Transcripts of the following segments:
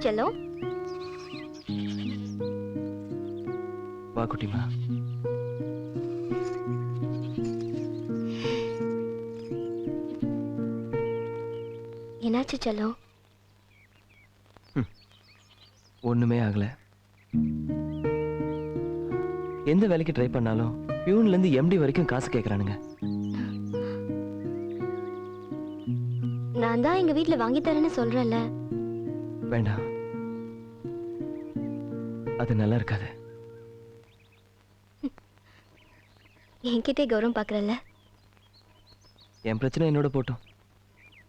செல்லம், வா குட்டிமா. என்னாச்சு செல்லம்? ஒண்ணுமே ஆகல. எந்த வேலைக்கு ட்ரை பண்ணாலும் பியூன்ல இருந்து எம்டி வரைக்கும் காசு கேக்குறானுங்க. நான் தான் எங்க வீட்ல வாங்கி தரேன்னு சொல்றேன்ல. வேண்டாம், அது நல்லா இருக்காது. என்கிட்டே கௌரவம் பாக்குறல்ல. என் பிரச்சனை என்னோட போட்டோம்,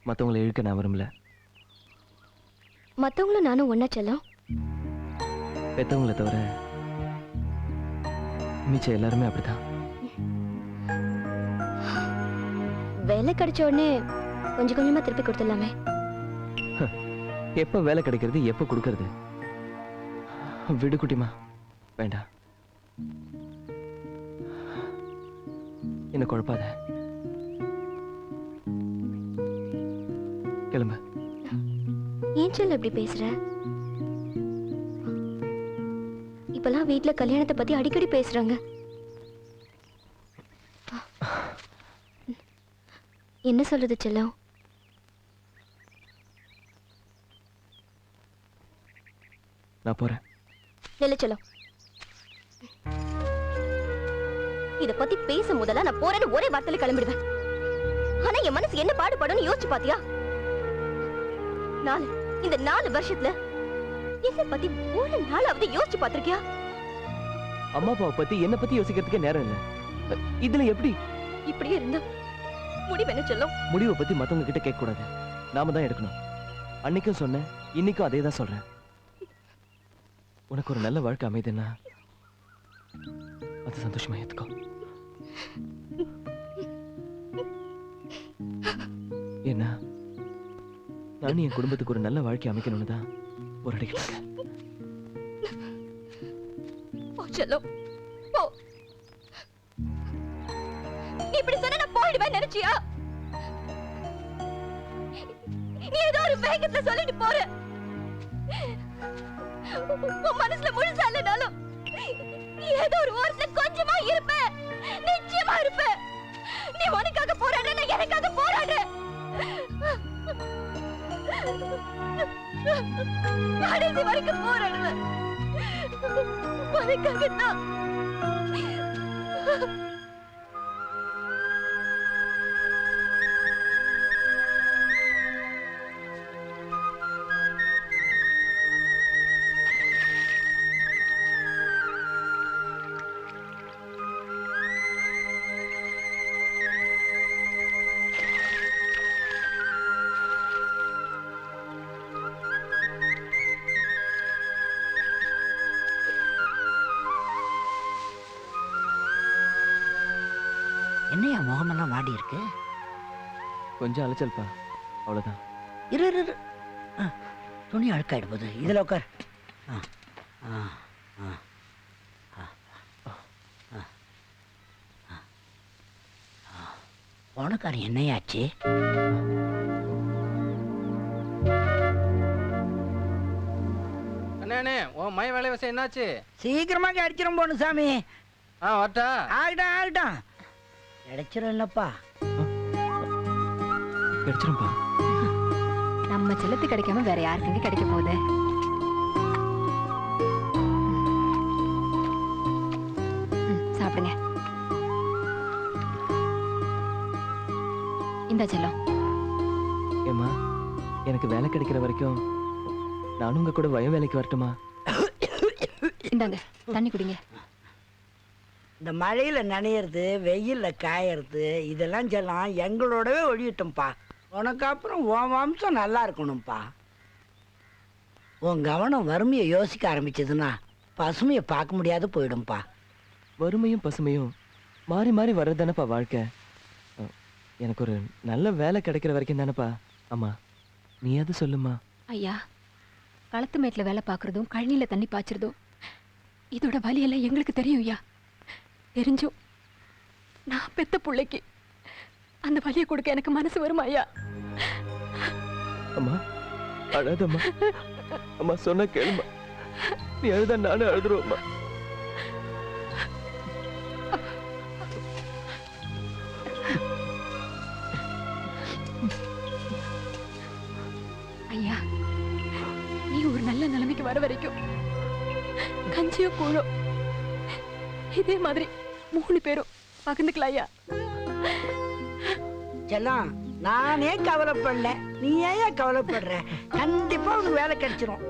மத்தவங்களை இழுக்க நான் விரும்பல. மத்தவங்களும் நானும் ஒன்னா செல்லம். பெத்தவங்களை தவிர மிச்சம் எல்லாருமே அப்படிதான். வேலை கிடைச்ச உடனே கொஞ்சம் கொஞ்சமா திருப்பி கொடுத்துடலாமே. எப்ப வேலை கிடைக்கிறது, எப்ப கொடுக்கறது? விடு குட்டிமா, வேண்டாம். என்ன குழப்பாத. கிளம்பு. ஏன் செல்ல இப்படி பேசுற? இப்பெல்லாம் வீட்ல கல்யாணத்தை பத்தி அடிக்கடி பேசுறாங்க. என்ன சொல்றது செல்லம்? நான் போறேன். இல்ல செல்லம், இத பத்தி பேச முதல்ல நான் போறேன்னு ஒரே வார்த்தையில கிளம்பிடுவேன். ஆனா என் மனசு என்ன பாடுபடும்னு யோசிச்சு பாத்தியா? இந்த 4 வருஷத்துல என்ன பத்தி ஒரு நாளாவது யோசிச்சு பாத்திருக்கியா? அம்மா அப்பாவை பத்தி என்ன பத்தி யோசிக்கிறதுக்கே நேரம் இல்ல. இதுல எப்படி இப்படியே இருந்தா முடிவு என்ன செல்லம்? முடிவை பத்தி மத்தவங்க கிட்ட கேட்க கூடாது, நாம தான் எடுக்கணும். அன்னைக்கும் சொன்னேன், இன்னைக்கும் அதே தான் சொல்றேன். உனக்கு ஒரு நல்ல வாழ்க்கை அமைதுன்னா அது சந்தோஷமா ஏத்துக்கோ. என்ன, நானும் என் குடும்பத்துக்கு ஒரு நல்ல வாழ்க்கை அமைக்கணும்னு தான் போராடிக்கிட்டு இருக்கேன். செல்லம், போ. நீ இப்படி சொன்னா நான் போயிடுவேன் நினைச்சியா? நீ ஏதோ ஒரு வேகத்துல சொல்லிட்டு போற. உன் மனசுல முழுசா இல்லனாலும் ஏதோ ஒரு ஓரத்துல கொஞ்சமா இருப்ப, நிச்சயமா இருப்ப. நீ உனக்காக போராடுற, நான் எனக்காக போராடுறேன். கடைசி வரைக்கும் போராடுவேன். உனக்காகத்தான். என்னையா முகமெல்லாம் வாடி இருக்கு? கொஞ்சம் அலைச்சல்பா, அவ்வளவுதான். இரு இரு இரு. துணி அழுக்காயிடு போது. இதுல உட்கார். உனக்காரன் என்னையாச்சு? அண்ணே, உன் மை வேலை விஷயம் என்னாச்சு? சீக்கிரமாக அடிச்சிடும் போன சாமி. வரட்டா? ஆகிட்டான் ஆகிட்டான். கிடைச்சிடும் இல்லப்பா. கிடைச்சிரும்பா. நம்ம செல்லத்து கிடைக்காம வேற யாருக்குங்க கிடைக்க போகுது? சாப்பிடுங்க. இந்த செல்லம். ஏமா, எனக்கு வேலை கிடைக்கிற வரைக்கும் நானும் உங்க கூட வய வேலைக்கு வரட்டுமா? இந்தாங்க, தண்ணி குடிங்க. இந்த மழையில நனையிறது, வெயில்ல காயறது, இதெல்லாம் செல்லம் எங்களோடவே ஒழியட்டும்பா. உனக்கு அப்புறம் உன் வம்சம் நல்லா இருக்கணும்ப்பா. உன் கவனம் வறுமையை யோசிக்க ஆரம்பிச்சதுன்னா பசுமையை பார்க்க முடியாது போயிடும்பா. வறுமையும் பசுமையும் மாறி மாறி வர்றதுதானப்பா வாழ்க்கை. எனக்கு ஒரு நல்ல வேலை கிடைக்கிற வரைக்கும் தானப்பா. அம்மா, நீ எது சொல்லுமா? ஐயா, களத்து மேட்டில் வேலை பார்க்குறதும் கழனியில் தண்ணி பாய்ச்சறதும் இதோட வலியெல்லாம் எங்களுக்கு தெரியும் ஐயா. தெரிஞ்சும் நான் பெத்த பிள்ளைக்கு அந்த வலியை கொடுக்க எனக்கு மனசு வருமா ஐயா? அம்மா அழாதம்மா. அம்மா சொன்ன கேளுமா. நீ அழுத நானும் அழுதுருவோம்மா. ஐயா, நீ ஒரு நல்ல நிலைமைக்கு வர வரைக்கும் கஞ்சியோ கூழோ இதே மாதிரி 3 பேரும் பகிர்ந்துக்கலாம் ஐயா. செல்லம், நானே கவலைப்படல, நீ ஏன் கவலைப்படுற? கண்டிப்பா உனக்கு வேலை கிடைச்சிரும்.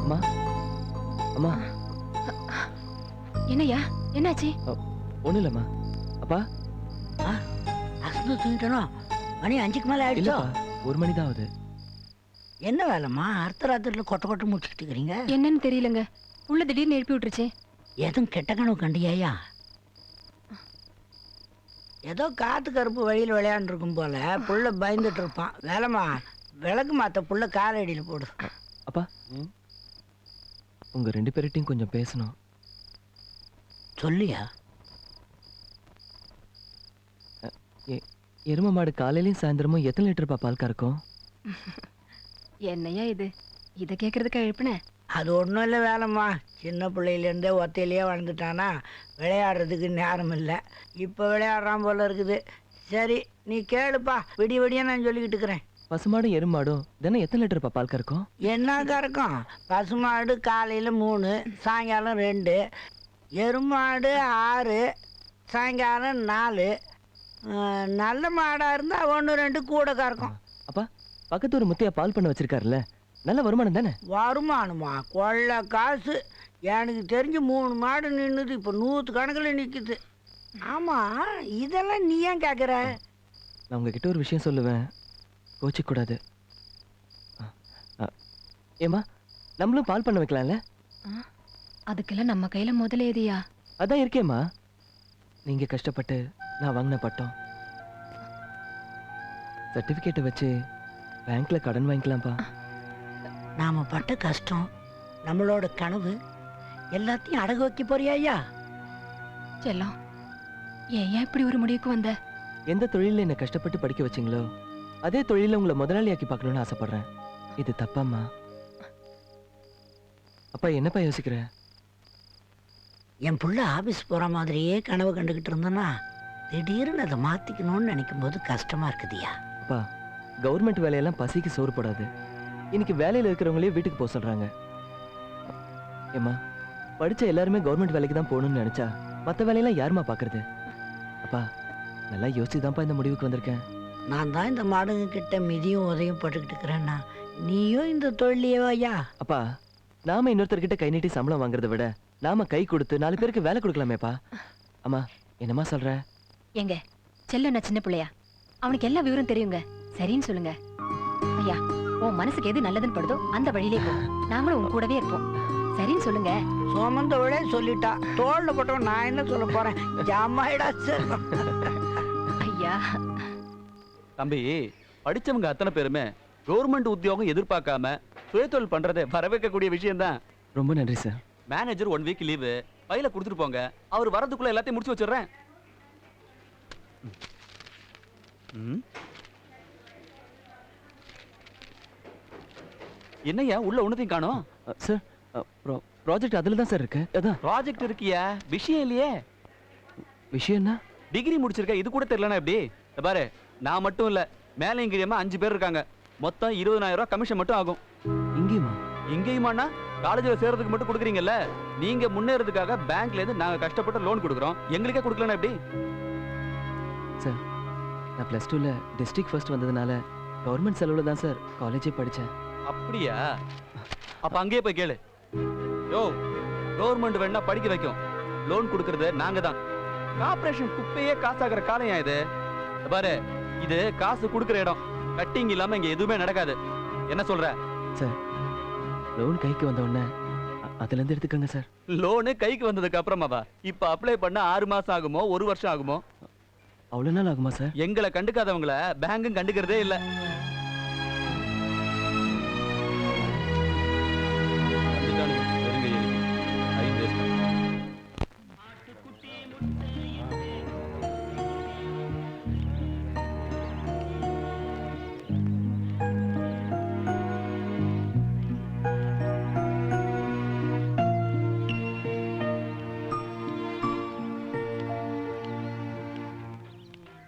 அம்மா அம்மா. என்னய்யா, என்னாச்சு? ஒண்ணும் இல்லம்மா. அப்பா அசந்து தூங்கிட்டோம். மணி 5க்கு மேல ஆயிடுச்சோ? இல்லப்பா, 1 மணி தான் ஆகுது. என்ன வேலைம்மா அர்த்த ராத்திரில கொட்ட கொட்ட முடிச்சுட்டு இருக்கிறீங்க? என்னன்னு தெரியலங்க, உள்ள திடீர்னு எழுப்பி விட்டுருச்சு. எதுவும் கெட்ட கனவு கண்டியாயா? ஏதோ காத்து கருப்பு வழியில் விளையாண்டுருக்கும் போல புள்ள பயந்துட்டு இருப்பான். வேலைம்மா, விளக்கு மாத்த புள்ள காலடியில் போடு. அப்பா உங்க 2 பேர்கிட்டையும் கொஞ்சம் பேசணும். சொல்லியா? எரும மாடு காலையிலயும் சாயந்தரமும் எத்தனை லிட்டர்ப்பா பால் கறக்கும்? என்னையா இது, இதை கேட்கறதுக்கு எழுப்புன? அது ஒன்றும் இல்லை வேலைம்மா. சின்ன பிள்ளையிலேருந்தே ஒத்தையிலேயே வளர்ந்துட்டானா, விளையாடுறதுக்கு நேரம் இல்லை. இப்போ விளையாடுறான் போல இருக்குது. சரி நீ கேளுப்பா, விடிய விடிய நான் சொல்லிக்கிட்டு இருக்கிறேன். பசுமாடும் எருமாடும் தினம் எத்தனை லிட்டர்ப்பா பால் கறக்கும்? என்ன கறக்கும்? பசுமாடு காலையில் 3, சாயங்காலம் 2, எருமாடு 6, சாயங்காலம் 4. நல்ல மாடாக இருந்தால் 1, 2 கூட கறக்கும். அப்பா பக்கத்து ஒரு முத்தையா பால் பண்ண வச்சிருக்காருல்ல, நல்ல வருமானம் தானே? வருமானமா? கொள்ள காசு. எனக்கு தெரிஞ்சு 3 மாடு நின்றுது, இப்போ 100 கணக்கில் நிற்குது. ஆமாம், இதெல்லாம் நீ ஏன் கேட்குற? நான் உங்ககிட்ட ஒரு விஷயம் சொல்லுவேன், கோச்சிக்கூடாது. ஏம்மா, நம்மளும் பால் பண்ண வைக்கலாம்ல? அதுக்கெல்லாம் நம்ம கையில முதல்ல ஏதியா? அதான் இருக்கேம்மா. நீங்க கஷ்டப்பட்டு நான் வாங்கின பட்டம் சர்டிஃபிகேட்டை வச்சு பேங்க்ல கடன் வாங்கிக்கலாம்ப்பா. நாம் பட்ட கஷ்டம், நம்மளோட கனவு எல்லாத்தையும் அடகு வைக்க போறியா ஐயா? செல்லம், ஏன் இப்படி ஒரு முடிவுக்கு வந்த? எந்த தொழிலில் என்னை கஷ்டப்பட்டு படிக்க வச்சிங்களோ அதே தொழிலில் உங்களை முதலாளியாக்கி பார்க்கணும்னு ஆசைப்படுறேன். இது தப்பாம்மா? அப்பா என்னப்பா யோசிக்கிற? என் புள்ள ஆஃபீஸ் போகிற மாதிரியே கனவு கண்டுக்கிட்டு இருந்தேன்னா திடீர்னு அதை மாற்றிக்கணும்னு நினைக்கும் போது கஷ்டமாக இருக்குதுயா. அப்பா கவர்மெண்ட் வேலையெல்லாம் பசிக்கு சோறு போடாது. இன்னைக்கு வேலையில் இருக்கிறவங்களே வீட்டுக்கு போக சொல்றாங்க. ஏம்மா, படிச்ச எல்லாருமே கவர்மெண்ட் வேலைக்கு தான் போகணும்னு நினைச்சா மற்ற வேலையெல்லாம் யாருமா பார்க்கறது? அப்பா நல்லா யோசிச்சுதான்ப்பா இந்த முடிவுக்கு வந்திருக்கேன். நான் தான் இந்த மாடுங்க கிட்ட மிதியும் உதவியும் போட்டுக்கிட்டு இருக்கிறேன்னா நீயும் இந்த தொழிலையே ஐயா? அப்பா நாம இன்னொருத்தர்கிட்ட கை நீட்டி சம்பளம் வாங்குறதை விட நாம கை கொடுத்து 4 பேருக்கு வேலை கொடுக்கலாமேப்பா. அம்மா என்னம்மா சொல்ற? எங்க செல்லம் நான் சின்ன பிள்ளையா? அவனுக்கு எல்லா விவரம் தெரியுங்க. சரின்னு சொல்லுங்க ஐயா. உன் மனசுக்கு எது நல்லதுன்னு படுதோ அந்த வழியிலே போ. நாங்களும் உன் கூடவே இருப்போம். சரின்னு சொல்லுங்க. சோமந்தோட சொல்லிட்டா, தோல்ல போட்டவன் நான் என்ன சொல்ல போறேன்? ஜாமாயிடா செல்லம். ஐயா தம்பி, படிச்சவங்க அத்தனை பேருமே கவர்மெண்ட் உத்தியோகம் எதிர்பார்க்காம சுயதொழில் பண்றதை வரவேற்கக்கூடிய விஷயம் தான். ரொம்ப நன்றி சார். மேனேஜர் 1 வீக் லீவு, ஃபைல கொடுத்துட்டு போங்க. அவர் வரதுக்குள்ள எல்லாத்தையும் முடிச்சு வச்சிடுறேன். என்னய்யா உள்ள ஒண்ணுத்தையும் காணோம்? சார் ப்ராஜெக்ட் அதில் தான் சார் இருக்கு. அதான் ப்ராஜெக்ட் இருக்கியா, விஷயம் இல்லையே. விஷயம் என்ன? டிகிரி முடிச்சிருக்க, இது கூட தெரியலனா எப்படி? இத பாரு, நான் மட்டும் இல்ல, மேலே இங்கேயுமா 5 பேர் இருக்காங்க. மொத்தம் 20,000 ரூபாய் கமிஷன் மட்டும் ஆகும். இங்கேயுமா? இங்கேயுமாண்ணா, காலேஜில் சேர்றதுக்கு மட்டும் கொடுக்குறீங்கல்ல, நீங்க முன்னேறதுக்காக பேங்க்ல இருந்து நாங்க கஷ்டப்பட்டு லோன் கொடுக்குறோம். எங்களுக்கே கொடுக்கலன்னா எப்படி? சார் நான் +2ல டிஸ்ட்ரிக்ட் ஃபர்ஸ்ட் வந்ததுனால கவர்மெண்ட் செலவுல தான் சார் காலேஜே படித்தேன். அப்படியா? அப்ப அங்கேயே போய் கேளு. யோ, கவர்மெண்ட் வேணா படிக்க வைக்கும், லோன் கொடுக்கறது நாங்க தான். கார்ப்பரேஷன் குப்பையே காசாகிற காலம் இது. பாரு, இது காசு கொடுக்குற இடம். கட்டிங் இல்லாம இங்க எதுவுமே நடக்காது. என்ன சொல்ற? சார் லோன் கைக்கு வந்த உடனே அதுல இருந்து எடுத்துக்கோங்க சார். லோனு கைக்கு வந்ததுக்கு அப்புறமாவா? இப்ப அப்ளை பண்ண 6 மாசம் ஆகுமோ 1 வருஷம் ஆகுமோ? அவ்வளவு நாள் ஆகுமா சார்? எங்களை கண்டுக்காதவங்கள பேங்கும் கண்டுக்கிறதே இல்ல.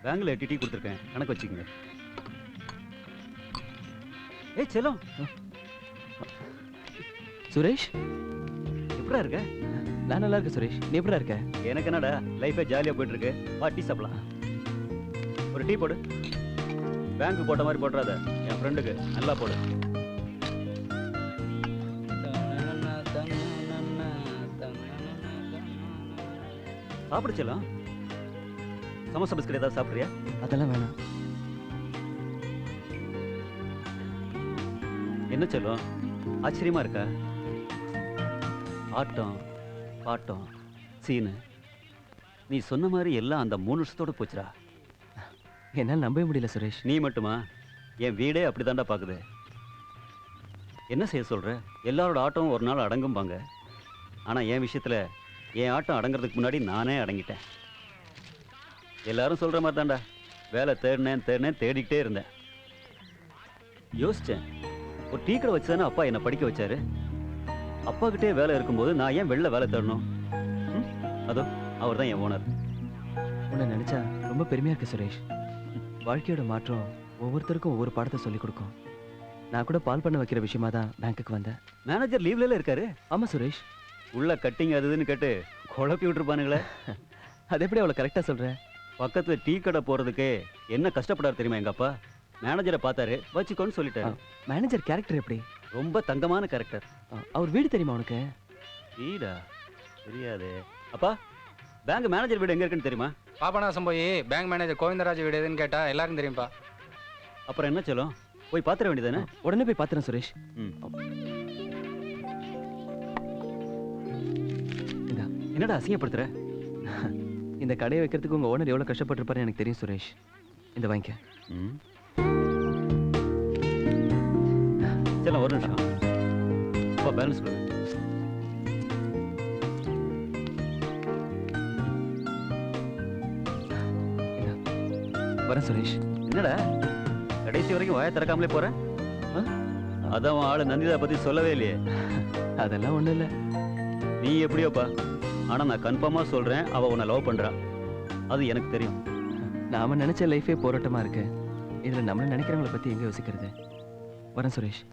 பேங்க்ல டிடி கொடுத்துருக்கேன், கணக்கு வச்சுக்கோங்க. ஏய் செல்லம், சுரேஷ் எப்படா இருக்க? நான் நல்லா இருக்கேன் சுரேஷ், நீ எப்படா இருக்க? எனக்கு என்னடா லைஃபே ஜாலியா போயிட்டு இருக்கு. வா டீ சாப்பிடலாம். ஒரு டீ போடு. பேங்க் போட்ட மாதிரி போட்டுறாத, என் ஃப்ரெண்டுக்கு நல்லா போடு. சாப்பிடு செல்லம். சமோசா பிஸ்கட் ஏதாவது சாப்பிட்றியா? அதெல்லாம் வேணாம். என்ன செல்லம் ஆச்சரியமா இருக்கா? ஆட்டம் பாட்டம் சீனு நீ சொன்ன மாதிரி எல்லாம் அந்த 3 வருஷத்தோட போச்சுடா. என்னால் நம்பவே முடியல சுரேஷ். நீ மட்டுமா? என் வீடே அப்படிதான்டா பாக்குது. என்ன செய்ய சொல்ற? எல்லாரோட ஆட்டம் ஒரு நாள் அடங்கும்பாங்க. ஆனா என் விஷயத்துல என் ஆட்டம் அடங்குறதுக்கு முன்னாடி நானே அடங்கிட்டேன். எல்லாரும் சொல்ற மாதிரி தான்டா. வேலை தேடினேன் தேடிக்கிட்டே இருந்தேன். யோசிச்சேன், ஒரு டீ கடை வச்சுதானே அப்பா என்னை படிக்க வச்சாரு. அப்பா கிட்டே வேலை இருக்கும்போது நான் ஏன் வெளில வேலை தேடணும்? அதோ அவர் தான் என் ஓனர். உன்னை நினைச்சா ரொம்ப பெருமையா இருக்கு சுரேஷ். வாழ்க்கையோட மாற்றம் ஒவ்வொருத்தருக்கும் ஒவ்வொரு பாடத்தை சொல்லிக் கொடுக்கும். நான் கூட பால் பண்ண வைக்கிற விஷயமா தான் பேங்க்குக்கு வந்தேன். மேனேஜர் லீவ்ல இருக்காரு. ஆமா சுரேஷ். உள்ள கட்டிங் அதுன்னு கேட்டு குழப்பி விட்டுருப்பானுங்களே. அது எப்படி அவ்வளோ கரெக்டாக சொல்கிறேன்? பக்கத்துல டீ கடை போறதுக்கு என்ன கஷ்டப்படாரு தெரியுமா எங்க அப்பா? மேனேஜரை பார்த்தாரு, வச்சுக்கோன்னு சொல்லிட்டாரு. மேனேஜர் கேரக்டர் எப்படி? ரொம்ப தங்கமான கேரக்டர். அவர் வீடு தெரியுமா உனக்கு? வீடா? தெரியாது. அப்பா, பேங்க் மேனேஜர் வீடு எங்க இருக்குன்னு தெரியுமா? பாபநாசம் போய் பேங்க் மேனேஜர் கோவிந்தராஜ் வீடு எதுன்னு கேட்டா எல்லாரும் தெரியும்பா. அப்புறம் என்ன சொல்லும், போய் பாத்துற வேண்டியதானே? உடனே போய் பாத்துறேன் சுரேஷ். என்னடா அசிங்கப்படுத்துற? இந்த கடையை வைக்கிறதுக்கு உங்க ஓனர் எவ்வளவு கஷ்டப்பட்டிருப்பாரு எனக்கு தெரியும் சுரேஷ். இந்த வாங்கிக்க. சரி ஒரு நிமிஷம். அப்பா பேலன்ஸ் கொடு. வரேன் சுரேஷ். என்னடா கடைசி வரைக்கும் வாயை திறக்காமலே போற? அதான் ஆளு நந்திதா பத்தி சொல்லவே இல்லையே. அதெல்லாம் ஒண்ணும் இல்ல. நீ எப்படியோப்பா, ஆனா நான் கன்ஃபார்மா சொல்றேன், அவ உன்னை லவ் பண்றா. அது எனக்கு தெரியும். நாம நினைச்ச லைஃபே போராட்டமா இருக்கு. இதுல நம்ம நினைக்கிறவங்கள பத்தி எங்க யோசிக்கிறது? வரேன் சுரேஷ்.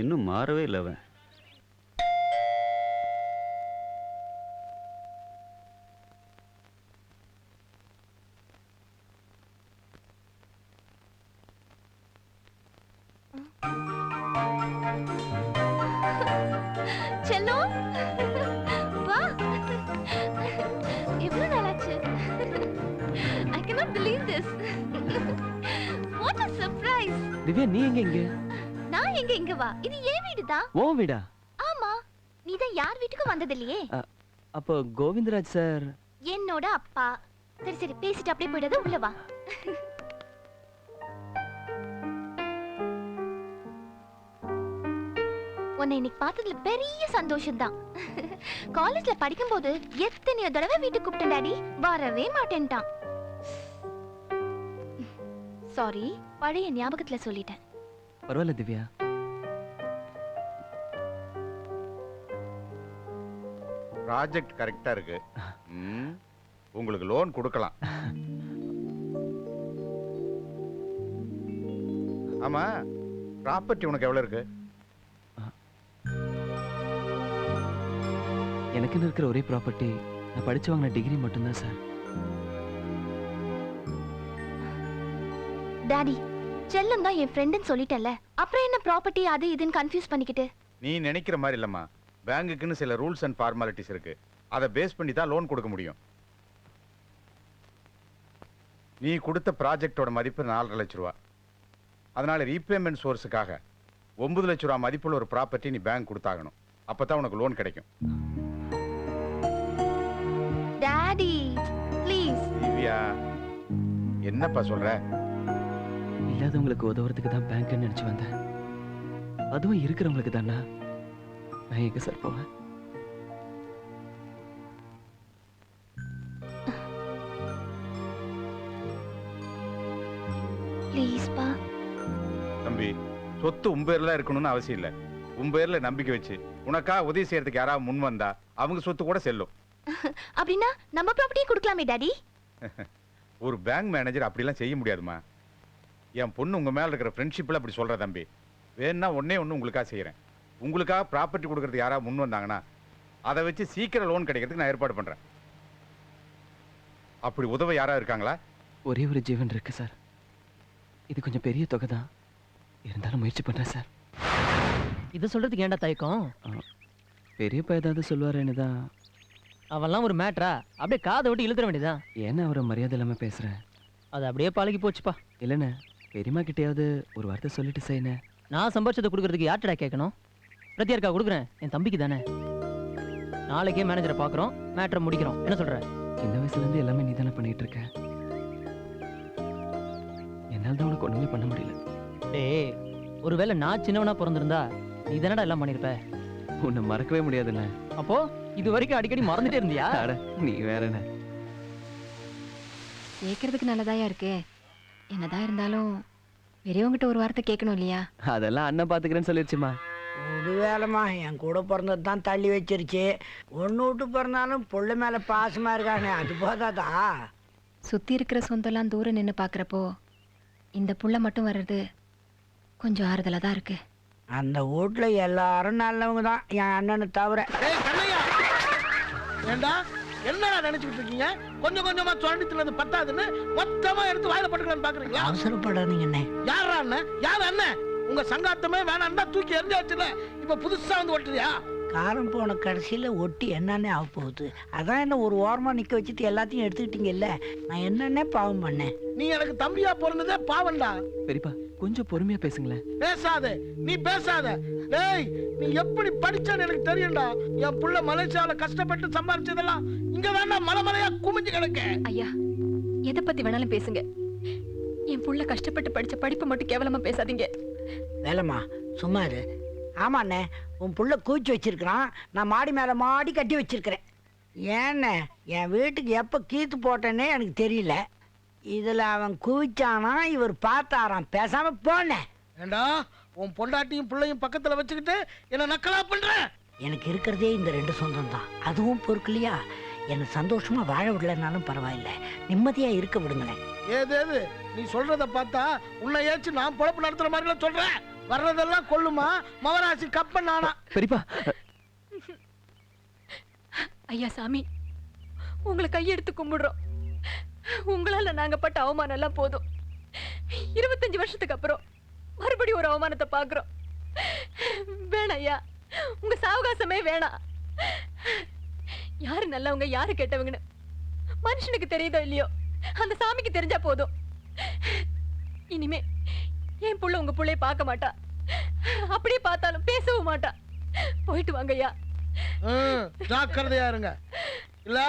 இன்னும் மாறவே இல்லை அவன். செல்லம் வா. எவ்வளவு நாளாச்சு? I cannot believe this. What a surprise. Divya, நீ எங்க இங்க? நான் எங்க இங்க வா? இது ஏன் வீடுதான். ஓ வீடா? ஆமா. நீ தான் யார் வீட்டுக்கு வந்ததில்லையே. அப்போ கோவிந்தராஜ் சார் என்னோட அப்பா. சரி சரி பேசிட்டு அப்படியே போயிடாத, உள்ள வா. உன்னை இன்னைக்கு பார்த்ததுல பெரிய சந்தோஷம் தான். காலேஜ்ல படிக்கும்போது எத்தனையோ தடவை வீட்டுக்கு கூப்பிட்டேன் டாடி, வரவே மாட்டேன்ட்டான். சாரி, பழைய ஞாபகத்துல சொல்லிட்டேன். பரவாயில்ல திவ்யா. ப்ராஜெக்ட் கரெக்டா இருக்கு. உங்களுக்கு லோன் கொடுக்கலாம். ஆமா, ப்ராப்பர்ட்டி உனக்கு எவ்வளவு இருக்கு? எனக்குன்னு இருக்கிற ஒரே ப்ராப்பர்ட்டி நான் படிச்சு வாங்கின டிகிரி மட்டும்தான் சார். டாடி, செல்லம் தான் என் ஃப்ரெண்டுன்னு சொல்லிட்டேன்ல, அப்புறம் என்ன ப்ராப்பர்ட்டி அது இதுன்னு கன்ஃபியூஸ் பண்ணிக்கிட்டு? நீ நினைக்கிற மாதிரி இல்லம்மா. பேங்குக்குன்னு சில ரூல்ஸ் அண்ட் ஃபார்மாலிட்டிஸ் இருக்கு. அதை பேஸ் பண்ணி தான் லோன் கொடுக்க முடியும். நீ கொடுத்த ப்ராஜெக்டோட மதிப்பு 4.5 லட்சம் ரூபா. அதனால ரீபேமெண்ட் சோர்ஸுக்காக 9 லட்ச ரூபா மதிப்புள்ள ஒரு ப்ராப்பர்ட்டி நீ பேங்க் கொடுத்தாகணும். அப்பதான் உனக்கு லோன் கிடைக்கும். Daddy please. திவ்யா, என்னப்பா சொல்ற? இல்லாதவங்களுக்கு உதவுறதுக்கு தான் பேங்க்னு நினைச்சு வந்தேன். அதுவும் இருக்கிறவங்களுக்கு தானா? நான் எங்க சார் போவேன்? ப்ளீஸ் பா. தம்பி, சொத்து உன் பேர்ல இருக்கணும்னு அவசியம் இல்லை. உன் பேர்ல நம்பிக்கை வச்சு உனக்கா உதவி செய்யறதுக்கு யாராவது முன் வந்தா அவங்க சொத்து கூட செல்லும். அப்படின்னா நம்ம ப்ராப்பர்ட்டியை கொடுக்கலாமே டாடி? ஒரு பேங்க் மேனேஜர் அப்படிலாம் செய்ய முடியாதுமா. என் பொண்ணு உங்க மேல இருக்கிற ஃப்ரெண்ட்ஷிப்ல அப்படி சொல்ற தம்பி. வேணா ஒன்னே ஒன்று உங்களுக்காக செய்யறேன். உங்களுக்காக ப்ராப்பர்ட்டி கொடுக்கறது யாராவது முன் வந்தாங்கன்னா அதை வச்சு சீக்கிரம் லோன் கிடைக்கிறதுக்கு நான் ஏற்பாடு பண்றேன். அப்படி உதவ யாராவது இருக்காங்களா? ஒரே ஒரு ஜீவன் இருக்கு சார். இது கொஞ்சம் பெரிய தொகை தான், இருந்தாலும் முயற்சி பண்றேன் சார். இதை சொல்றதுக்கு ஏன்டா தயக்கம்? பெரியப்பா ஏதாவது சொல்லுவாருன்னு தான். அவெல்லாம் ஒரு மேட்ரா அப்படியே காதை விட்டு இழுத்துற வேண்டியதான். ஏன்னா அவரை மரியாதை இல்லாம பேசுறேன். அது அப்படியே பழகி போச்சுப்பா. இல்லைண்ணே, பெரியம்மா கிட்டேயாவது ஒரு வார்த்தை சொல்லிட்டு செய்யணும். நான் சம்பாரிச்சதை கொடுக்கறதுக்கு யார்ட்டடா கேட்கணும்? பிரத்யாருக்கா கொடுக்குறேன், என் தம்பிக்கு தானே. நாளைக்கே மேனேஜரை பார்க்குறோம், மேட்ரை முடிக்கிறோம். என்ன சொல்ற? சின்ன வயசுல இருந்து எல்லாமே நீ தானே பண்ணிட்டு இருக்க. என்னால் தான் உனக்கு ஒண்ணுமே பண்ண முடியல. டேய், ஒருவேளை நான் சின்னவனா பிறந்திருந்தா நீ தானடா எல்லாம் பண்ணிருப்ப. உன்னை மறக்கவே முடியாதுல்ல. அப்போ இது வரைக்கும் அடிக்கடி மறந்துட்டே இருந்தியா? அட, நீ வேறண்ணே. கேட்கறதுக்கு நல்லதாயா இருக்கு. என்னதான் இருந்தாலும் பெரியவங்கிட்ட ஒரு வார்த்தை கேட்கணும் இல்லையா? அதெல்லாம் அண்ணன் பாத்துக்கிறேன்னு சொல்லிருச்சுமா. ஒரு வேலைம்மா, என் கூட பிறந்தது தான் தள்ளி வச்சிருச்சு. ஒன்று விட்டு பிறந்தாலும் புள்ள மேலே பாசமாக இருக்கானே, அது போதாதா? சுத்தி இருக்கிற சொந்தம்லாம் தூரம் நின்று பார்க்குறப்போ இந்த புள்ள மட்டும் வர்றது கொஞ்சம் ஆறுதலாக தான் இருக்கு. அந்த வீட்டில் எல்லாரும் நல்லவங்க தான், என் அண்ணனை தவிர. ஏண்டா என்னடா நினைச்சுக்கிட்டு இருக்கீங்க? கொஞ்சம் கொஞ்சமா சுரண்டித்துனது பத்தாதுன்னு மொத்தமா எடுத்து வாயில போட்டுக்கலான்னு பாக்குறீங்களா? அவசரப்படாதீங்கண்ணே. யாரா அண்ணன்? யார் அண்ணன்? உங்க சங்காத்தமே வேணாம் தான் தூக்கி எரிஞ்சாச்சுல, இப்ப புதுசா வந்து ஒட்டுறியா? காரம் போன கடைசியில் ஒட்டி என்னன்னே ஆக போகுது. அதான் என்ன ஒரு ஓரமாக நிற்க வச்சுட்டு எல்லாத்தையும் எடுத்துக்கிட்டீங்கல்ல. நான் என்னன்னே பாவம் பண்ணேன். நீ எனக்கு தம்பியா பிறந்ததே பாவண்டா. பெரியப்பா, கொஞ்சம் பொறுமையா பேசுங்களேன். பேசாத, நீ பேசாத. டேய், நீ எப்படி படிச்சான்னு எனக்கு தெரியும்டா. என் புள்ள மலேசியாவில கஷ்டப்பட்டு சம்பாரிச்சதெல்லாம் இங்க வேணா மலைமலையா குமிஞ்சு கிடக்க. ஐயா, எதை பத்தி வேணாலும் பேசுங்க. என் புள்ள கஷ்டப்பட்டு படிச்ச படிப்பை மட்டும் கேவலமா பேசாதீங்க. வேலைம்மா சும்மா இரு. ஆமாண்ணே, உன் புள்ள கூச்சி வச்சிருக்கிறான், நான் மாடி மேலே மாடி கட்டி வச்சிருக்கிறேன். ஏண்ணே, என் வீட்டுக்கு எப்போ கீத்து போட்டேன்னே எனக்கு தெரியல. இதில் அவன் குவிச்சானா இவர் பார்த்தாராம். பேசாம போனேன். ஏண்டா, உன் பொண்டாட்டியும் பிள்ளையும் பக்கத்துல வச்சுக்கிட்டு என்ன நக்கலா பண்ற? எனக்கு இருக்கிறதே இந்த 2 சொந்தம் தான், அதுவும் பொறுக்கலையா? என்னை சந்தோஷமா வாழ விடலைனாலும் பரவாயில்ல, நிம்மதியா இருக்க விடுங்களேன். ஏதேது நீ சொல்றத பார்த்தா உன்னை ஏச்சு நான் பொழப்பு நடத்துற மாதிரிலாம் சொல்றேன். வர்றதெல்லாம் கொள்ளுமா மவராசி கப்பன் நானா? பெரியப்பா, ஐயா சாமி, உங்களை கையெடுத்து கும்பிடுறோம். உங்களால நாங்க பட்ட அவமானம் எல்லாம் போதும். 25 வருஷத்துக்கு அப்புறம் மறுபடியும் ஒரு அவமானத்தை பாக்குறோம். வேணாம் ஐயா, உங்க சாவகாசமே வேணாம். யாரு நல்லவங்க யாரு கெட்டவங்கன்னு மனுஷனுக்கு தெரியுதோ இல்லையோ, அந்த சாமிக்கு தெரிஞ்சா போதும். இனிமே என் புள்ள உங்க புள்ளைய பார்க்க மாட்டா, அப்படியே பார்த்தாலும் பேசவும் மாட்டா. போயிட்டு வாங்க ஐயா. ஜாக்கிரதையா இருங்க, இல்ல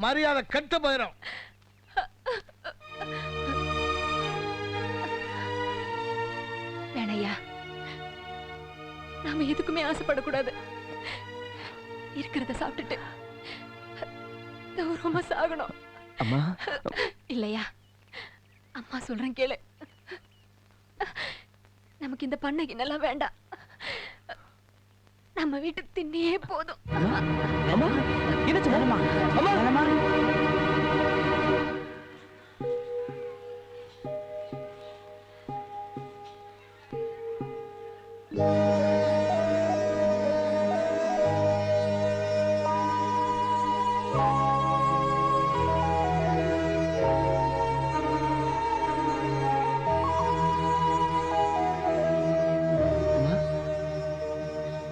மரியாதை கெட்ட போயிடும். வேணையா, நாம எதுக்குமே ஆசைப்படக்கூடாது. இருக்கிறத சாப்பிட்டுட்டு கௌரவமா சாகணும். அம்மா. இல்லையா, அம்மா சொல்றேன் கேளு. நமக்கு இந்த பண்ணைக்கு நல்லா வேண்டாம், நம்ம வீட்டு திண்ணியே போதும். அம்மா, என்ன சொன்னமா? அம்மா, வேலைம்மா,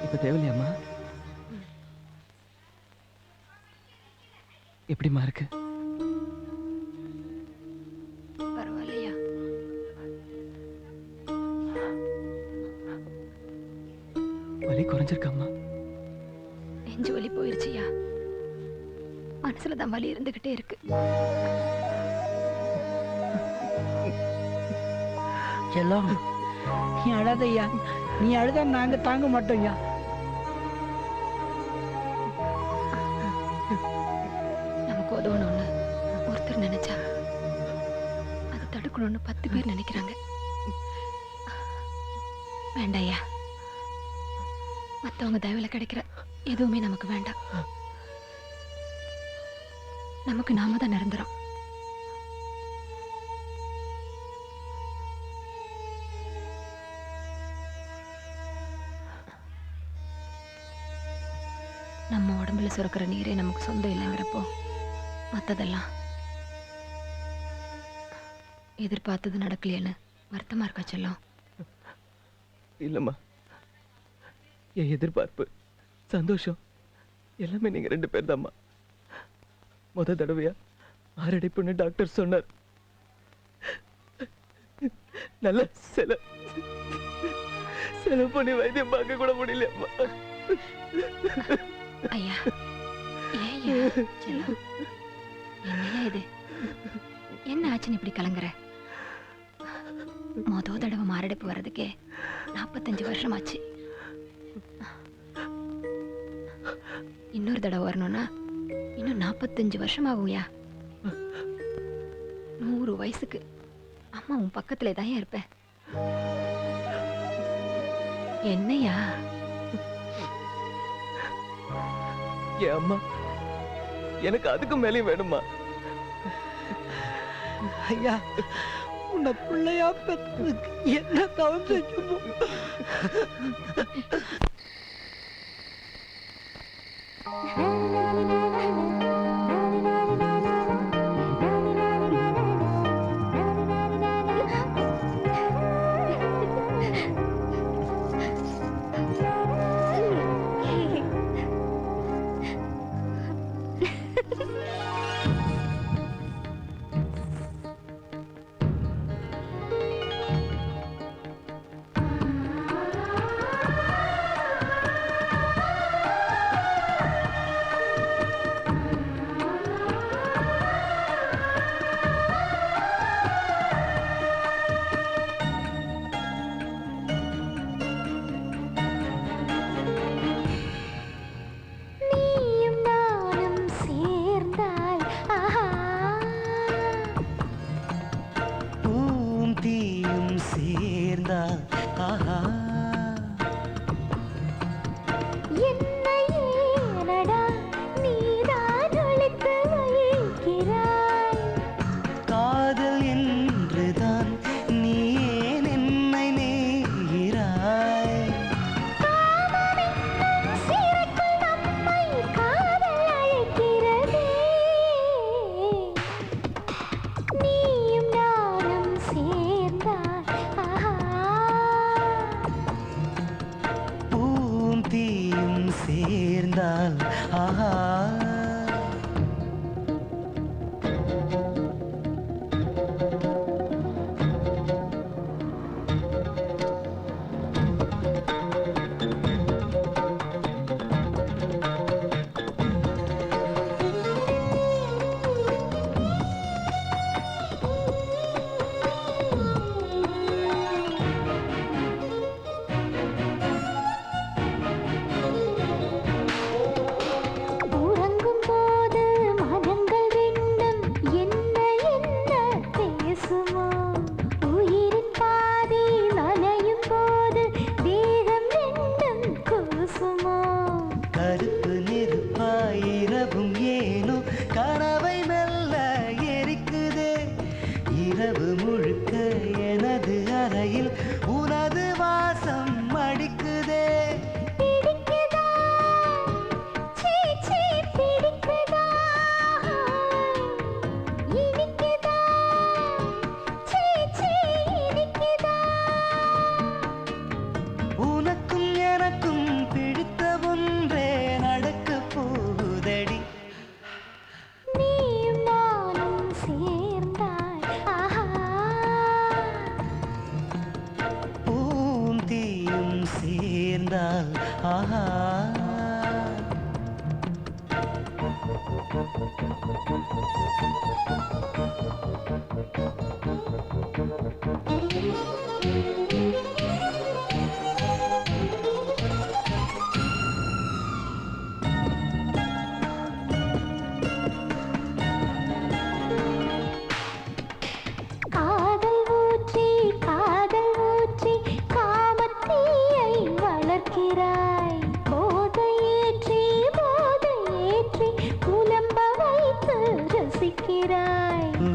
இப்ப தேவையில்லையம்மா? எப்படிமா இருக்கு? பரவாயில்லையா? செஞ்சிருக்கம்மா? நெஞ்சு வலி போயிருச்சியா, மனசுல தான் வலி இருந்துகிட்டே இருக்கு. செல்லம், நீ அழாதையா. நீ அழுதா நாங்க தாங்க மாட்டோம்யா. நமக்கு உதவணும்னு ஒருத்தர் நினைச்சா அது தடுக்கணும்னு 10 பேர் நினைக்கிறாங்க. வேண்டாயா, மத்தவங்க தயவுல கிடைக்கிற எதுவுமே நமக்கு வேண்டாம். நமக்கு நாம தான் நிரந்தரம். நம்ம உடம்புல சுரக்கிற நீரே நமக்கு சொந்தம் இல்லைங்கிறப்போ மற்றதெல்லாம் எதிர்பார்த்தது நடக்கலையேன்னு வருத்தமா இருக்கா செல்லம்? இல்லம்மா, என் எதிர்பார்ப்பு, சந்தோஷம் எல்லாமே நீங்க 2 பேர் தான்மா. முத தடவையா மாரடைப்புன்னு டாக்டர் சொன்னார். நல்ல செலவு பண்ணி வைத்தியம் பார்க்க கூட முடியலையம்மா. ஐயா, ஏய்யா செல்லம், என்னையா இது? என்ன ஆச்சுன்னு இப்படி கலங்குற? மொத தடவை மாரடைப்பு வர்றதுக்கே 45 வருஷம் ஆச்சு. இன்னொரு தடவை வரணும்னா இன்னும் 45 வருஷம் ஆகும்யா. 100 வயசுக்கு அம்மா உன் பக்கத்துல தான் இருப்ப. என்னையா? என் அம்மா எனக்கு அதுக்கு மேலேயும் வேணுமா? ஐயா, உன்னை பிள்ளையா பெற்றதுக்கு என்ன தவறு செஞ்சோமோ?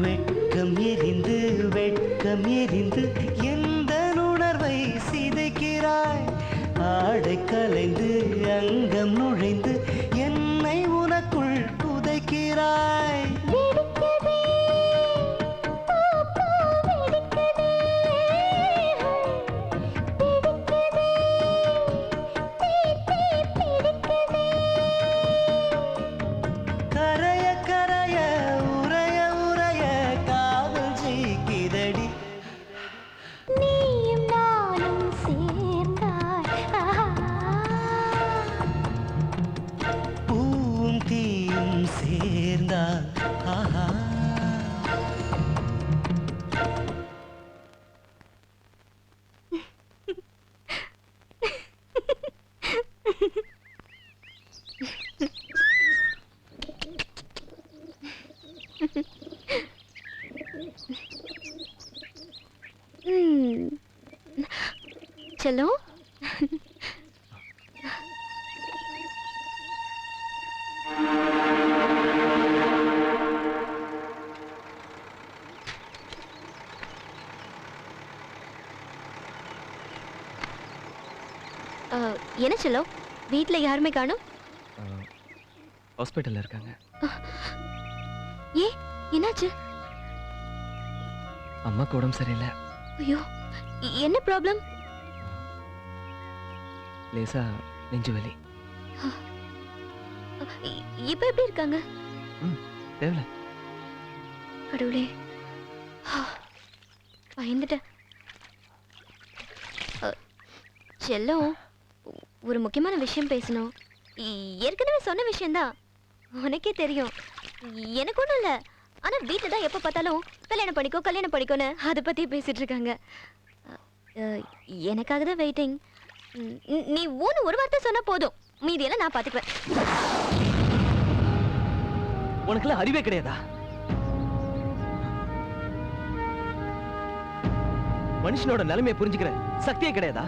வெட்கம் எரிந்து வெட்கம் எரிந்து எந்த உணர்வை சிதைக்கிறாய் ஆடை கலைந்து அங்கம் நுழைந்து என்னை உனக்குள் புதைக்கிறாய் கரைய கரைய உரைய உரைய காதல் ஜெயிக்கிறடி நீயும் நானும் சேர்ந்தாய் பூவும் தீயும் சேர்ந்தால் ஆஹா செல்லம் என்ன செல்லம் வீட்ல யாருமே காணோம் ஹாஸ்பிட்டல்ல இருக்காங்க. ஏ என்னாச்சு அம்மாக்கு உடம்பு சரியில்லை. ஐயோ என்ன ப்ராப்ளம் லேசா நெஞ்சு வலி. இப்ப எப்படி இருக்காங்க தேவல கடவுளே பயந்துட்டேன். செல்லம் ஒரு முக்கியமான விஷயம் பேசணும். ஏற்கனவே சொன்ன விஷயம்தான் உனக்கே தெரியும். எனக்கு ஒன்றும் இல்லை, ஆனா வீட்டில் தான் எப்போ பார்த்தாலும் கல்யாணம் பண்ணிக்கோன்னு அதை பற்றி பேசிட்டு இருக்காங்க. எனக்காக தான் வெயிட்டிங். நீ ஒரு வார்த்தை சொன்னா போதும், மீதியெல்லாம் நான் பார்த்துக்குவேன். உனக்குலாம் அறிவே கிடையாதா? மனுஷனோட நிலைமையை புரிஞ்சுக்கிற சக்தியே கிடையாதா?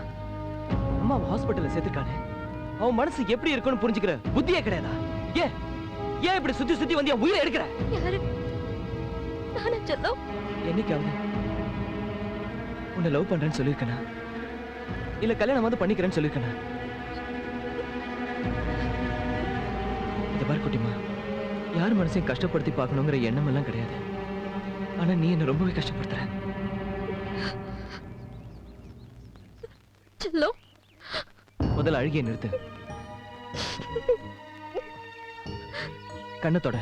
அம்மா ஹாஸ்பிட்டல்ல சேர்த்துருக்கானே, அவன் மனசு எப்படி இருக்குன்னு புரிஞ்சுக்கிற புத்தியே கிடையாதா? ஏன் இப்படி சுத்தி சுத்தி வந்து என் உயிரை எடுக்கிற? யாரு நானே செல்லம்? என்னைக்காவது உன்னை லவ் பண்றேன்னு சொல்லியிருக்கனா, இல்ல கல்யாணம் வந்து பண்ணிக்கிறேன்னு சொல்லியிருக்கனா? இந்த பாரு குட்டிமா, யார் மனசையும் கஷ்டப்படுத்தி பார்க்கணுங்கிற எண்ணம் எல்லாம் கிடையாது. ஆனா நீ என்ன ரொம்பவே கஷ்டப்படுத்துற. செல்லம் முதல்ல அழுகிய நிறுத்து. கண்ணை தொட.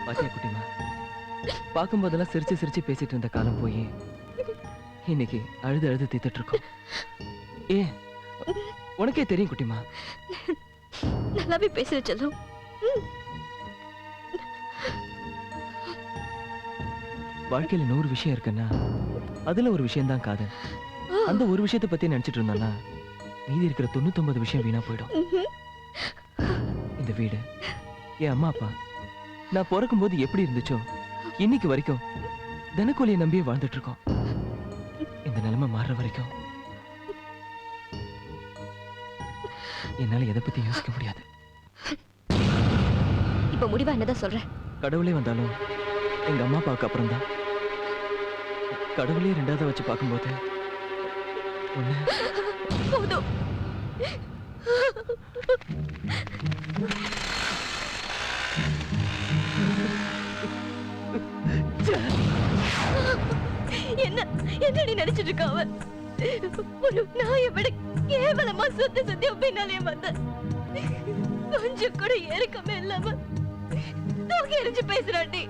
பாத்தியா குட்டிமா, பார்க்கும் போதெல்லாம் சிரிச்சு சிரிச்சு பேசிட்டு இருந்த காலம் போய் இன்னைக்கு அழுது அழுது தீத்துட்டு இருக்கோம். உனக்கே தெரியும் குட்டிமா. நல்லாவே பேசுற செல்லம். வாழ்க்கையில 100 விஷயம் இருக்குன்னா அதுல ஒரு விஷயம் தான் காதல். அந்த ஒரு விஷயத்தை பத்தி நினைச்சிட்டு இருந்தானா மீதி இருக்கிற 99 விஷயம் வீணா போயிடும். இந்த வீடு, என் அம்மா அப்பா, நான் பிறக்கும் போது எப்படி இருந்துச்சோ இன்னைக்கு வரைக்கும் தினக்கூலியை நம்பியே வாழ்ந்துட்டு இருக்கோம். இந்த நிலைமை மாறுற வரைக்கும் என்னால எதை பத்தி யோசிக்க முடியாது. இப்ப முடிவா என்னதான் சொல்றேன்? கடவுளே வந்தாலும் எங்க அம்மா அப்பாவுக்கு அப்புறம் தான். கடவுளே ரெண்டாவது வச்சு பார்க்கும்போது போதும். என்ன நீ நினைச்சிட்டு இருக்க? அவன் ஒரு நாயை விட கேவலமா சுத்தி சுத்தி பின்னாலே வந்த, கொஞ்சம் கூட ஏற்கமே இல்லாம தூக்கி எரிஞ்சு பேசுறாண்டி.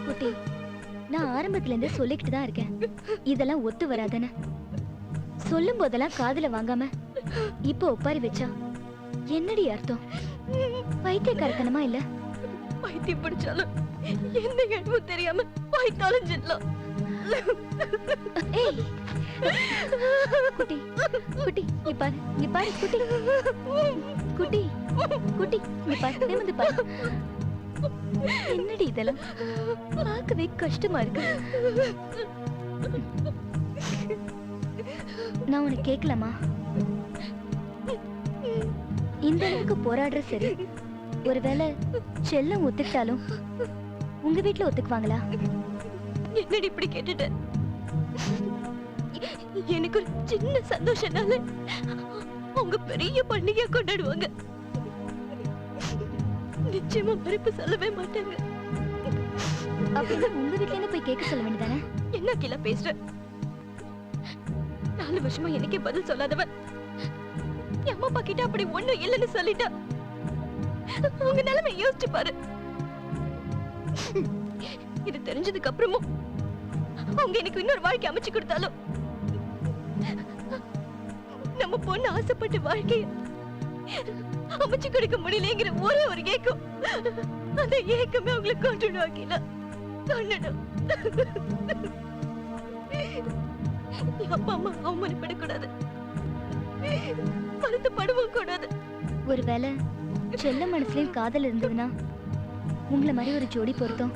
குட்டி, நான் ஆரம்பத்துல இருந்தே சொல்லிக்கிட்டு தான் இருக்கேன், இதெல்லாம் ஒத்து வராதுன்னு. சொல்லும் போதெல்லாம் காதுல வாங்காம இப்ப ஒப்பாரி வச்சா என்னடி அர்த்தம்? பைத்தியக்காரத்தனமா இல்ல? பைத்தியம் பிடிச்சாலும் எந்த இடமும் தெரியாம பைத்தாலும் செல்லாம். ஏய் குட்டி, குட்டி நீ பாரு, நீ பாரு குட்டி, குட்டி, குட்டி நீ பாரு, நிமிர்ந்து பாரு. என்னடி இதெல்லாம் பார்க்கவே கஷ்டமா இருக்கு. நான் உனக்கு கேட்கலாமா? இந்த அளவுக்கு போராடுற சரி, ஒருவேளை செல்லம் ஒத்துக்கிட்டாலும் உங்க வீட்டுல ஒத்துக்குவாங்களா? என்னடி இப்படி கேட்டுட்ட? எனக்கு ஒரு சின்ன சந்தோஷம்னால அவங்க பெரிய பண்டிகையா கொண்டாடுவாங்க. நிச்சயமா மறுப்பு சொல்லவே மாட்டாங்க. அப்படின்னா உங்க வீட்ல இருந்து போய் கேட்க சொல்ல வேண்டியதானே? என்ன கீழ பேசுற? 4 வருஷமா எனக்கே பதில் சொல்லாதவன் என் அம்மா அப்பா கிட்ட அப்படி ஒண்ணும் இல்லைன்னு சொல்லிட்டா. உங்க நிலைமை யோசிச்சு பாரு. இது தெரிஞ்சதுக்கு அப்புறமும் அவங்க எனக்கு இன்னொரு வாழ்க்கை அமைச்சு கொடுத்தாலும் நம்ம பொண்ணு ஆசைப்பட்ட வாழ்க்கைய அமைச்சு கொடுக்க முடியலங்கிற ஒரே ஒரு ஏக்கம், அந்த ஏக்கமே அவங்களுக்கு கொண்டுடுவாங்கல. அப்பா அம்மா அவமானப்படக்கூடாது, வருத்தப்படவும் கூடாது. ஒருவேளை செல்ல மனசுலயும் காதல் இருந்ததுன்னா உங்களை மாதிரி ஒரு ஜோடி பொருத்தம்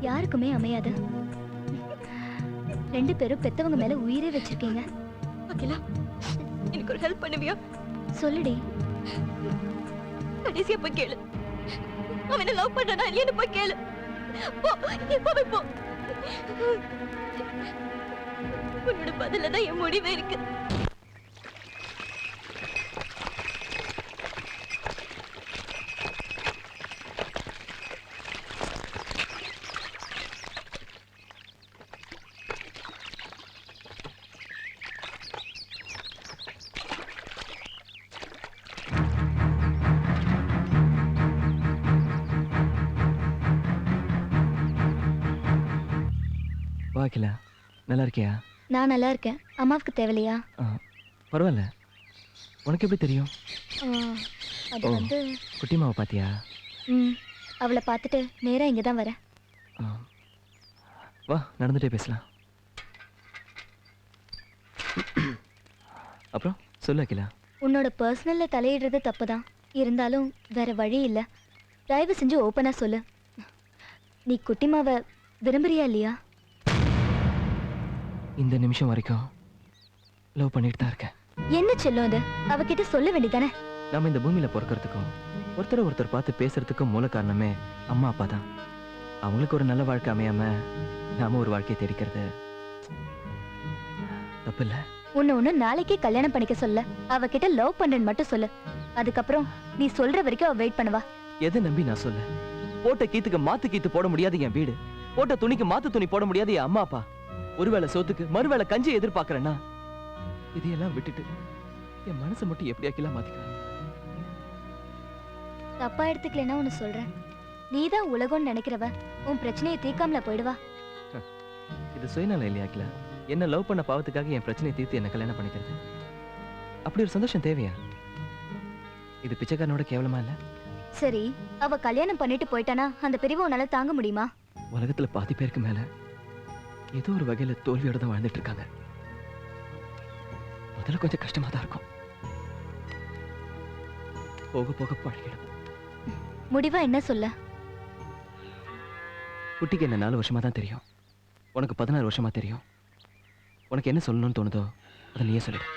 யாருக்குமே அமையாது. 2 பேரும் பெத்தவங்க மேல உயிரே வச்சிருக்கீங்க. அகிலா, எனக்கு ஒரு ஹெல்ப் பண்ணுவியா? சொல்லுடி. கடைசியா போய் கேளு. அவனை லவ் பண்றானா இல்லையான்னு போய் கேளு. போ, இப்பவே போ. உன்னோட பதில தான் என் முடிவே இருக்கு. வா அகிலா, நல்லா இருக்கியா? நான் நல்லா இருக்கேன். அம்மாவுக்கு தேவையில்லையா? பரவாயில்ல. உனக்கு எப்படி தெரியும்? அது வந்து குட்டிமாவை பாத்தியா? அவளை பார்த்துட்டு நேரா இங்க தான் வரேன். வா, நடந்துட்டே பேசலாம். அப்புறம் சொல்லு அகிலா. உன்னோட பர்சனல்ல தலையிடுறது தப்புதான், இருந்தாலும் வேற வழி இல்ல. தயவு செஞ்சு ஓப்பனா சொல்லு. நீ குட்டிமாவை விரும்புறியா இல்லையா? இந்த நிமிஷம் வரைக்கும் லவ் பண்ணிட்டு தான் இருக்கேன். என்ன செல்லும் அது? அவகிட்ட சொல்ல வேண்டியதானே? நம்ம இந்த பூமியில பிறக்கிறதுக்கும் ஒருத்தர் பார்த்து பேசுறதுக்கும் மூல காரணமே அம்மா அப்பா தான். அவங்களுக்கு ஒரு நல்ல வாழ்க்கை அமையாம நாம ஒரு வாழ்க்கையை தேடிக்கிறது தப்பு இல்ல. ஒண்ணு நாளைக்கே கல்யாணம் பண்ணிக்க சொல்ல. அவகிட்ட லவ் பண்றேன்னு மட்டும் சொல்லு. அதுக்கப்புறம் நீ சொல்ற வரைக்கும் அவ வெயிட் பண்ணுவா. எதை நம்பி நான் சொல்ல? போட்ட கீத்துக்கு மாத்து கீத்து போட முடியாது என் வீடு. போட்ட துணிக்கு மாத்து துணி போட முடியாது என் அம்மா அப்பா. ஒருவேளை சோத்துக்கு மறுவேளை கஞ்சி எதிர்பார்க்கறேன்னா இதையெல்லாம் விட்டுட்டு என் மனசை மட்டும் எப்படி அகிலா மாத்திக்கிறேன்? தப்பா எடுத்துக்கலன்னா ஒன்னு சொல்றேன். நீதான் உலகம்னு நினைக்கிறவ உன் பிரச்சனையை தீர்க்காமல போயிடுவா. இது சுயநலம் இல்லையா அகிலா? என்ன லவ் பண்ண பாவத்துக்காக என் பிரச்சனையை தீர்த்து என்ன கல்யாணம் பண்ணிக்கிறது, அப்படி ஒரு சந்தோஷம் தேவையா? இது பிச்சைக்காரனோட கேவலமா இல்ல? சரி, அவ கல்யாணம் பண்ணிட்டு போயிட்டானா அந்த பிரிவை உன்னால தாங்க முடியுமா? உலகத்துல பாதி பேருக்கு மேல ஏதோ ஒரு வகையில தோல்வியோட தான் வாழ்ந்துட்டு இருக்காங்க. முதல்ல கொஞ்சம் கஷ்டமா தான் இருக்கும், போக போக பழகிடும். முடிவா என்ன சொல்ல? குட்டிக்கு என்ன 4 வருஷமா தான் தெரியும், உனக்கு 16 வருஷமா தெரியும். உனக்கு என்ன சொல்லணும்னு தோணுதோ அதை நீயே சொல்லிடு.